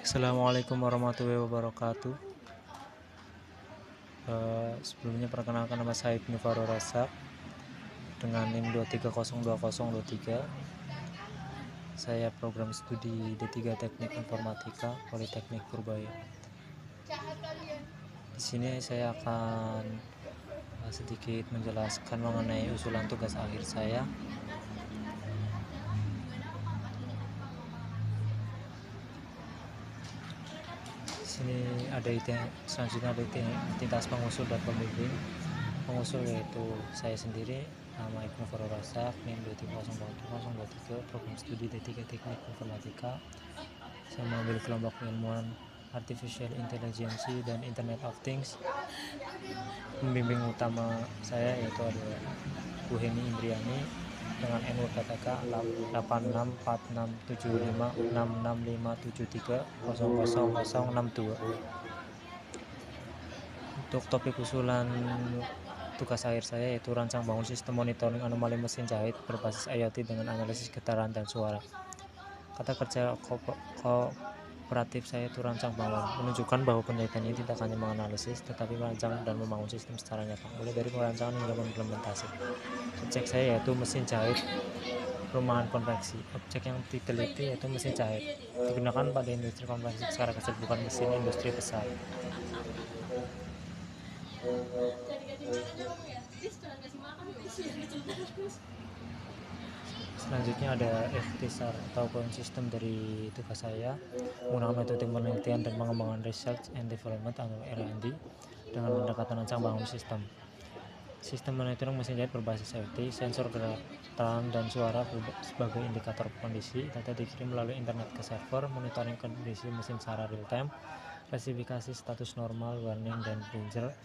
Assalamualaikum warahmatullahi wabarakatuh. Sebelumnya perkenalkan, nama saya Ibnu Farul Rasak dengan NIM 23020023. Saya program studi D3 Teknik Informatika Politeknik Purbaya. Di sini saya akan sedikit menjelaskan mengenai usulan tugas akhir saya. Di sini selanjutnya ada identitas pengusul dan pembimbing. Pengusul yaitu saya sendiri, nama Ibnu Farul Rasak, NIM 23020023, program studi D3 Teknik Informatika. Saya mengambil kelompok ilmuwan Artificial Intelligence dan Internet of Things. Pembimbing utama saya yaitu adalah Bu Heni Indriani dengan NU PTK 8646766573000062. Untuk topik usulan tugas akhir saya yaitu rancang bangun sistem monitoring anomali mesin jahit berbasis IoT dengan analisis getaran dan suara. Kata kerja kooperatif saya itu rancang bangun, menunjukkan bahwa penelitian ini tidak hanya menganalisis tetapi merancang dan membangun sistem secara nyata, mulai dari perancangan hingga implementasi. Subjek saya yaitu mesin jahit rumahan konveksi. Objek yang diteliti yaitu mesin jahit, digunakan pada industri konveksi secara kecil, bukan mesin industri besar. Selanjutnya ada ikhtisar ataupun sistem dari tugas saya menggunakan metode penelitian dan pengembangan research and development atau R&D dengan pendekatan rancang bangun sistem. Sistem monitoring mesin jahit berbasis IoT, sensor getaran dan suara sebagai indikator kondisi, data dikirim melalui internet ke server, monitoring kondisi mesin secara real time, klasifikasi status normal, warning, dan danger,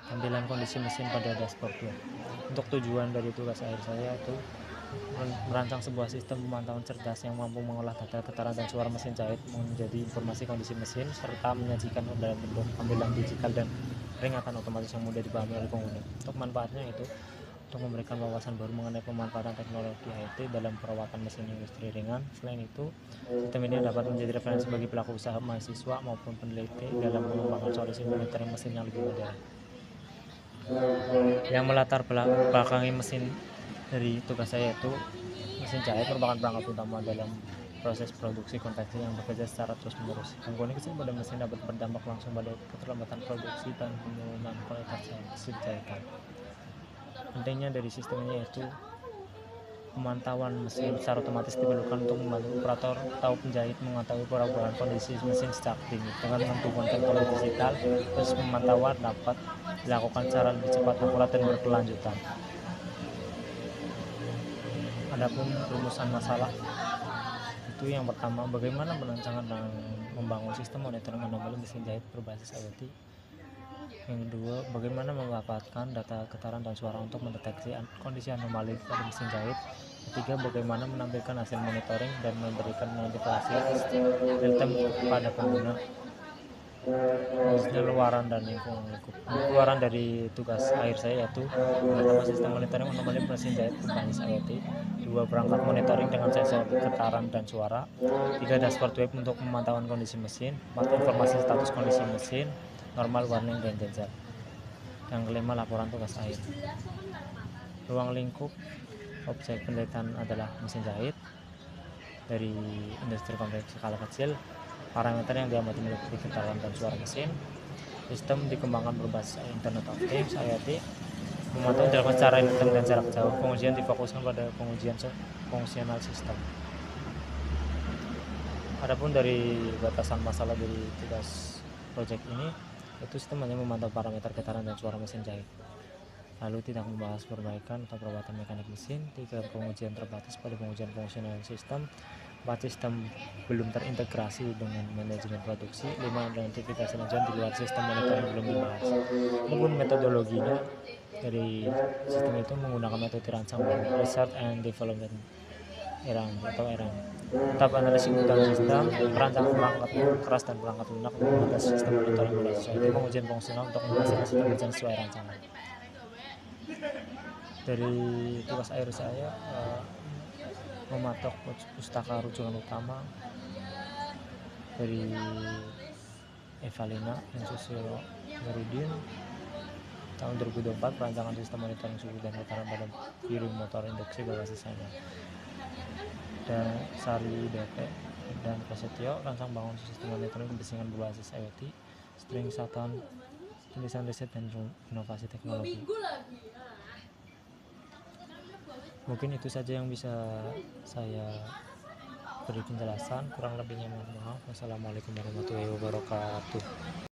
tampilan kondisi mesin pada dashboard. Untuk tujuan dari tugas akhir saya itu merancang sebuah sistem pemantauan cerdas yang mampu mengolah data getaran dan suara mesin jahit menjadi informasi kondisi mesin, serta menyajikan dalam bentuk tampilan digital dan peringatan otomatis yang mudah dipahami oleh pengguna. Untuk manfaatnya itu untuk memberikan wawasan baru mengenai pemanfaatan teknologi IoT dalam perawatan mesin industri ringan. Selain itu, sistem ini dapat menjadi referensi bagi pelaku usaha, mahasiswa maupun peneliti dalam mengembangkan solusi monitoring mesin yang lebih modern. Yang melatar belakangi mesin dari tugas saya itu mesin jahit merupakan perangkat utama dalam proses produksi konveksi yang bekerja secara terus-menerus. Gangguan kecil pada mesin dapat berdampak langsung pada keterlambatan produksi dan penurunan kualitas hasil jahitan. Pentingnya dari sistem ini yaitu pemantauan mesin secara otomatis diperlukan untuk membantu operator atau penjahit mengetahui perubahan kondisi mesin sejak dini. Dengan menghubungkan teknologi digital, proses pemantauan dapat dilakukan secara lebih cepat, akurat, dan berkelanjutan. Adapun rumusan masalah itu yang pertama, bagaimana merancang dan membangun sistem monitoring anomali mesin jahit berbasis IoT. Yang kedua, bagaimana memanfaatkan data getaran dan suara untuk mendeteksi kondisi anomali pada mesin jahit. Ketiga, bagaimana menampilkan hasil monitoring dan memberikan notifikasi real-time kepada pengguna. Selanjutnya, luaran dan lingkup. Keluaran dari tugas akhir saya yaitu pertama, sistem monitoring anomali mesin jahit berbasis IoT. Dua, perangkat monitoring dengan sensor getaran dan suara. Tiga, dashboard web untuk pemantauan kondisi mesin. Empat, informasi status kondisi mesin, normal, warning, dan danger. Yang kelima, laporan tugas akhir. Ruang lingkup objek penelitian adalah mesin jahit dari industri konveksi skala kecil. Parameter yang diamati meliputi getaran dan suara mesin. Sistem dikembangkan berbasis Internet of Things (IoT). Pemantauan dilakukan secara real-time dan jarak jauh. Pengujian difokuskan pada pengujian fungsional sistem. Adapun dari batasan masalah dari tugas proyek ini, itu sistem hanya memantau parameter getaran dan suara mesin jahit, lalu tidak membahas perbaikan atau perawatan mekanik mesin. 3, pengujian terbatas pada pengujian fungsional sistem. 4, sistem belum terintegrasi dengan manajemen produksi. 5, identifikasi lanjutan di luar sistem monitoring belum dibahas. Adapun metodologinya dari sistem itu menggunakan metode rancang bangun, research and development atau R&D. Tahap analisis kebutuhan sistem, merancang perangkat keras dan perangkat lunak untuk mengatasi sistem monitoring berbasis IoT, pengujian fungsional untuk memastikan sistem berjalan sesuai rancangan. Dari tugas akhir saya mematok pustaka rujukan utama dari Evalina dan Susilo Nurudin. Tahun 2024 perancangan sistem monitoring suhu dan getaran pada piring motor induksi berbasis hanya. Dan Sari DP dan Prasetyo rancang bangun sistem monitoring kebisingan berbasis IoT, string satan, tulisan riset dan inovasi teknologi. Mungkin itu saja yang bisa saya beri penjelasan, kurang lebihnya mohon maaf. Wassalamualaikum warahmatullahi wabarakatuh.